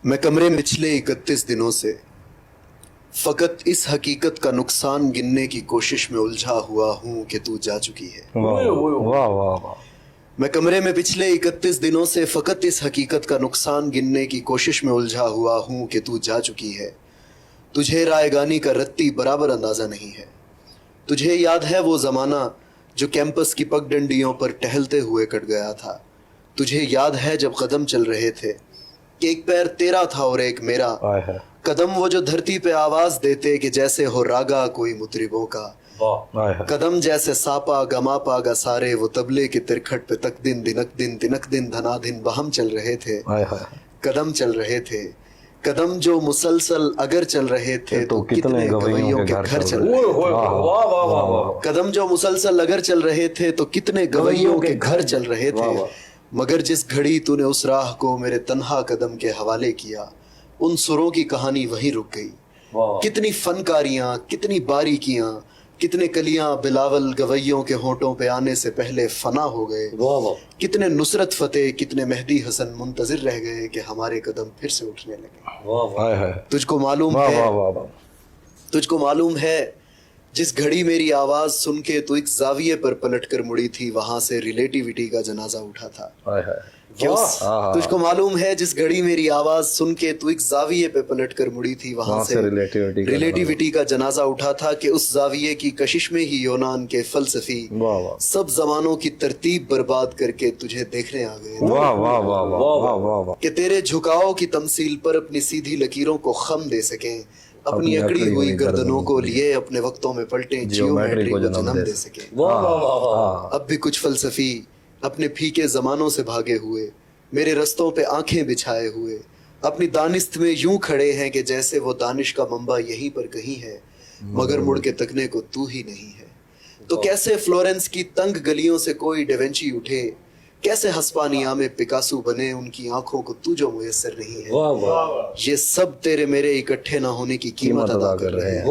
मैं कमरे में पिछले 31 दिनों से फकत इस हकीकत का नुकसान गिनने की कोशिश में उलझा हुआ हूं कि तू जा चुकी है। वाह वाह वाह वाह। मैं कमरे में पिछले 31 दिनों से फकत इस हकीकत का नुकसान गिनने की कोशिश में उलझा हुआ हूं कि तू जा चुकी है। तुझे रायगानी का रत्ती बराबर अंदाजा नहीं है। तुझे याद है वो जमाना जो कैंपस की पगडंडियों पर टहलते हुए कट गया था। तुझे याद है जब कदम चल रहे थे कि एक पैर तेरा था और एक मेरा। आय है। कदम वो जो धरती पे आवाज देते कि जैसे हो रागा कोई मुतरिबों का। आय है। कदम जैसे सापा गमापा गा सारे वो तबले के तिरखट पे तक दिन दिनक दिन तिनक दिन धनाधिन बहम चल रहे थे। आय है। कदम चल रहे थे, कदम जो मुसलसल अगर चल रहे थे तो कितने गवैयों के घर चल रहे थे। कदम जो मुसलसल अगर चल रहे थे तो कितने गवैयों के घर चल रहे थे। मगर जिस घड़ी तूने उस राह को मेरे तन्हा कदम के हवाले किया, उन सुरों की कहानी वहीं रुक गई। कितनी फनकारियां, कितनी बारीकियां, कितने कलियां बिलावल गवैयों के होठों पे आने से पहले फना हो गए। कितने नुसरत फतेह, कितने मेहदी हसन मुंतजिर रह गए कि हमारे कदम फिर से उठने लगे। आय है। तुझको मालूम वाह है, वाह वाह वाह। तुझको मालूम है जिस घड़ी मेरी आवाज सुन के तू एक जाविये पर पलट कर मुड़ी थी, वहां से रिलेटिविटी का जनाजा उठा था। आय है। तुझको मालूम है जिस घड़ी मेरी आवाज सुन के तू एक जाविये पे पलट कर मुड़ी थी, वहां से रिलेटिविटी का जनाजा उठा था कि उस जाविये की कशिश में ही यूनान के फलसफी सब जमानों की तरतीब बर्बाद करके तुझे देखने आ गए। वाह वाह वाह वाह वाह वाह। कि तेरे झुकाव की तमसील पर अपनी सीधी लकीरों को खम दे सकें, अपनी अकड़ी हुई गर्दनों को लिए अपने वक्तों में पलटे जियोमेट्री को जन्म दे सके। अब भी कुछ फलसफी अपने फीके जमानों से भागे हुए मेरे रस्तों पे आंखें बिछाए हुए अपनी दानिस्त में यूं खड़े हैं कि जैसे वो दानिश का मंबा यहीं पर कहीं है, मगर मुड़ के तकने को तू ही नहीं है। तो कैसे फ्लोरेंस की तंग गलियों से कोई डेवेंची उठे, कैसे हस्पानिया में पिकासो बने उनकी आंखों को तू जो मुयस्सर नहीं है। ये सब तेरे मेरे इकट्ठे ना होने की कीमत अदा कर रहे हैं।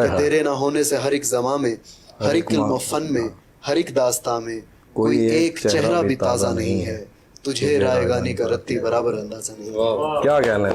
कि तेरे ना होने से हर एक जमा में, हर एक इल्म फन में, हर एक दास्तां में कोई एक चेहरा भी ताजा नहीं है। तुझे रायगानी का रत्ती बराबर अंदाजा नहीं है। क्या कहना है।